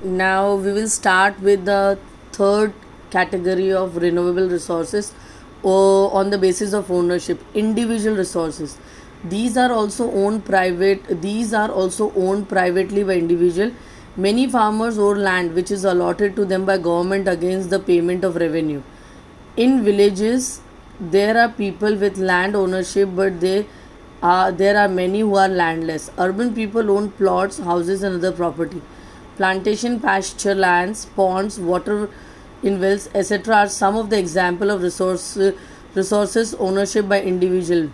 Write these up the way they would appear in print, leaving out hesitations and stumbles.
Now we will start with the third category of renewable resources on the basis of ownership. Individual resources. These are also owned privately by individual. Many farmers own land which is allotted to them by government against the payment of revenue. In villages, there are people with land ownership, but there are many who are landless. Urban people own plots, houses, and other property. Plantation, pasture lands, ponds, water in wells, etc., are some of the example of resources ownership by individual.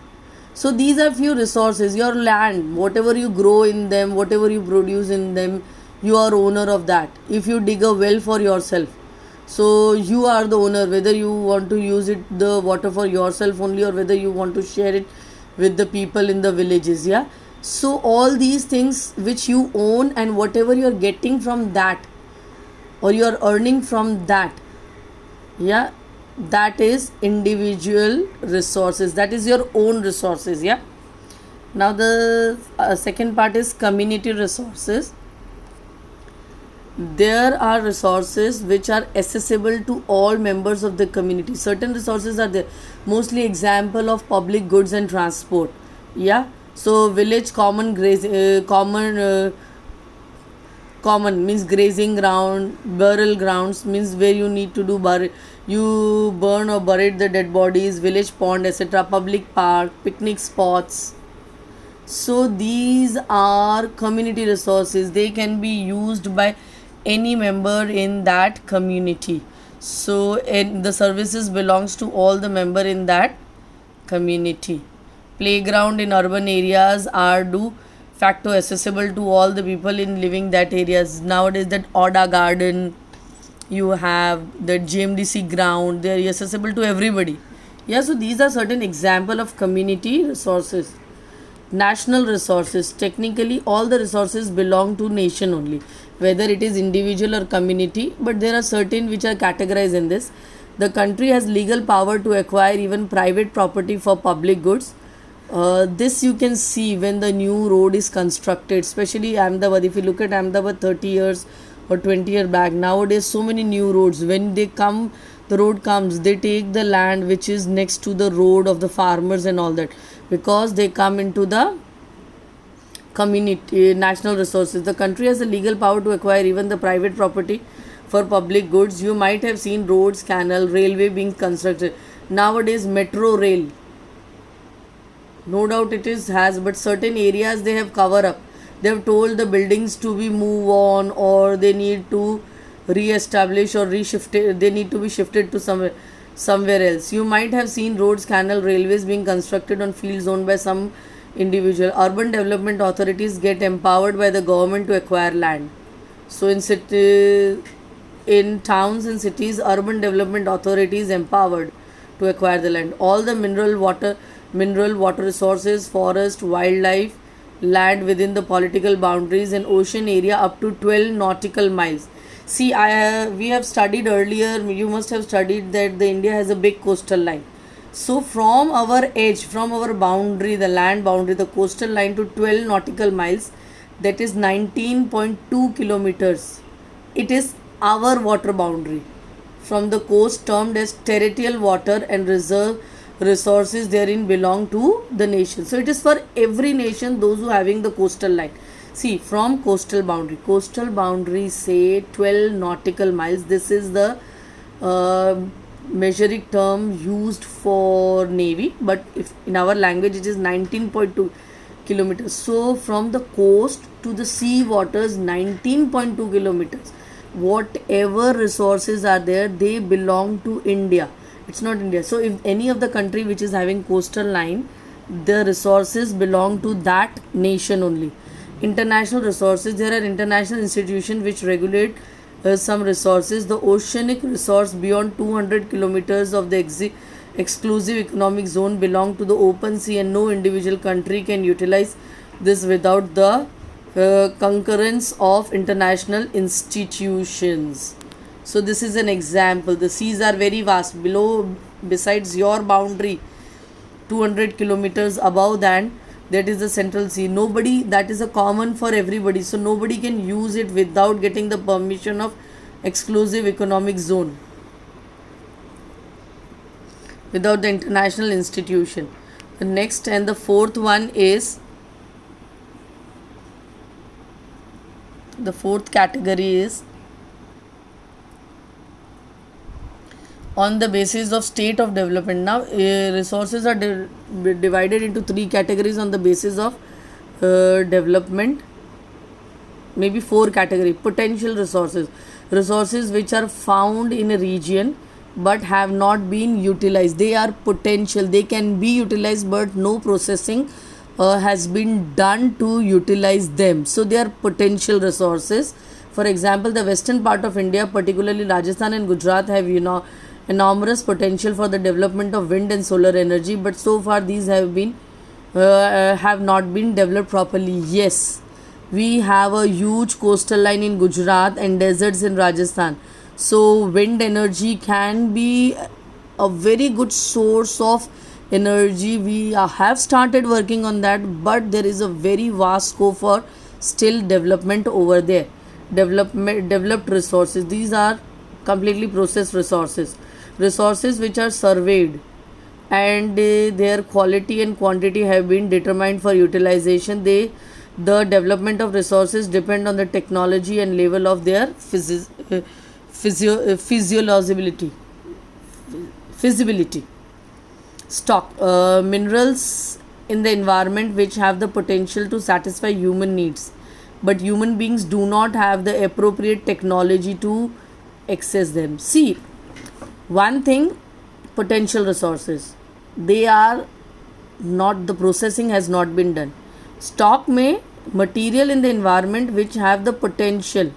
So these are few resources. Your land, whatever you grow in them, whatever you produce in them, you are owner of that. If you dig a well for yourself, so you are the owner, whether you want to use it the water for yourself only, or whether you want to share it with the people in the villages. Yeah, so all these things which you own, and whatever you are getting from that, or you are earning from that, yeah, that is individual resources, that is your own resources. Yeah, now the second part is community resources. There are resources which are accessible to all members of the community. Certain resources are there, mostly example of public goods and transport. Yeah, so village common means grazing ground, burial grounds means where you need to do you burn or buried the dead bodies, village pond, etc., public park, picnic spots. So these are community resources, they can be used by any member in that community. So the services belongs to all the member in that community. Playground in urban areas are de facto accessible to all the people in living that areas. Nowadays that Oda garden, you have the GMDC ground, they are accessible to everybody. Yeah, so these are certain example of community resources. National resources, technically all the resources belong to nation only, whether it is individual or community, but there are certain which are categorized in this. The country has legal power to acquire even private property for public goods. This you can see when the new road is constructed, especially Ahmedabad. If you look at Ahmedabad 30 years or 20 years back, nowadays so many new roads, when they come, the road comes, they take the land which is next to the road of the farmers and all that, because they come into the community. National resources, the country has the legal power to acquire even the private property for public goods. You might have seen roads, canal, railway being constructed nowadays. Metro rail, no doubt it is has, but certain areas they have cover up, they have told the buildings to be move on, or they need to re-establish or reshifted, they need to be shifted to somewhere else. You might have seen roads, canal, railways being constructed on fields owned by some individual. Urban development authorities get empowered by the government to acquire land. So in towns and cities, urban development authorities empowered to acquire the land. All the mineral water resources, forest, wildlife, land within the political boundaries, and ocean area up to 12 nautical miles. See, we have studied earlier, you must have studied that the India has a big coastal line. So from our edge, from our boundary, the land boundary, the coastal line to 12 nautical miles, that is 19.2 kilometers. It is our water boundary. From the coast termed as territorial water and reserve resources therein belong to the nation. So it is for every nation, those who having the coastal line. See, from coastal boundary say 12 nautical miles. This is the measuring term used for navy, but if in our language it is 19.2 kilometers. So from the coast to the sea waters, 19.2 kilometers. Whatever resources are there, they belong to India. It's not India. So if any of the country which is having coastal line, the resources belong to that nation only. International resources, there are international institutions which regulate some resources. The oceanic resource beyond 200 kilometers of the exclusive economic zone belong to the open sea, and no individual country can utilize this without the concurrence of international institutions. So this is an example. The seas are very vast. Besides your boundary, 200 kilometers above that is the Central Sea. Nobody, that is a common for everybody, so nobody can use it without getting the permission of exclusive economic zone, without the international institution. The next and the fourth one is, the fourth category is on the basis of state of development. Now resources are divided into three categories on the basis of development, maybe four categories. Potential resources, resources which are found in a region but have not been utilized. They are potential, they can be utilized but no processing has been done to utilize them, so they are potential resources. For example, the western part of India, particularly Rajasthan and Gujarat, have enormous potential for the development of wind and solar energy, but so far these have not been developed properly. Yes, we have a huge coastal line in Gujarat and deserts in Rajasthan, so wind energy can be a very good source of energy. We have started working on that, but there is a very vast scope for still development over there. Developed resources, these are completely processed resources, resources which are surveyed and their quality and quantity have been determined for utilization. The development of resources depend on the technology and level of their feasibility. Stock, minerals in the environment which have the potential to satisfy human needs, but human beings do not have the appropriate technology to access them. See, one thing, potential resources, they are not, the processing has not been done. Stock में material in the environment which have the potential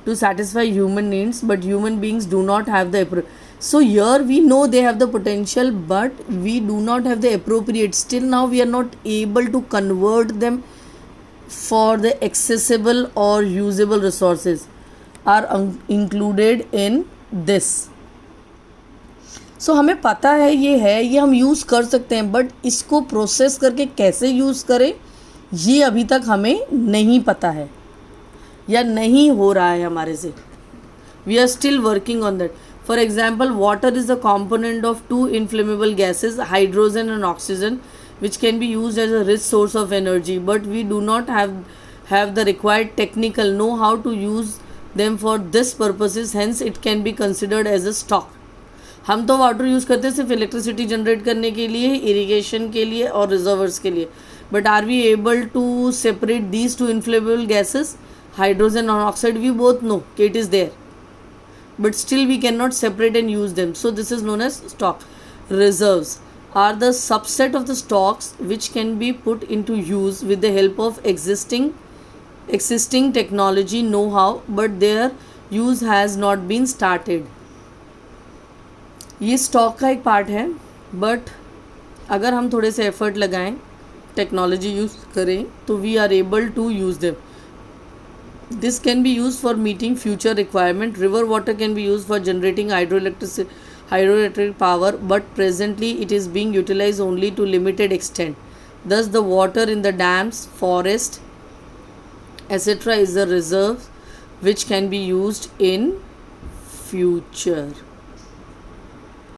to satisfy human needs, but human beings do not have the so here we know they have the potential, but we do not have the appropriate, still now we are not able to convert them for the accessible or usable resources are included in this. सो हमें पता है ये हम use कर सकते हैं, but इसको process करके कैसे यूज़ करें ये अभी तक हमें नहीं पता है या नहीं हो रहा है हमारे से. We are still working on that. For example, water is a component of two inflammable gases, hydrogen and oxygen, which can be used as a rich source of energy, but we do not have the required technical know how to use them for this purposes, hence it can be considered as a stock. हम तो water use करते हैं सिर्फ electricity generate करने के लिए, irrigation के लिए और रिजर्वर्स के लिए, but are we able to separate these two inflammable gases, hydrogen और ऑक्साइड? वी बोथ नो कि it is there, but still we cannot separate and use them, so this is known as stock. Reserves are the subset of the stocks which can be put into use with the help of existing technology know-how, but their use has not been started. ये stock का एक part है, but अगर हम थोड़े से effort लगाएं, technology use करें, तो we are able to use them. This can be used for meeting future requirement. River water can be used for generating hydroelectric power, but presently it is being utilized only to limited extent. Thus, the water in the dams, forest, etc. is a reserve which can be used in future.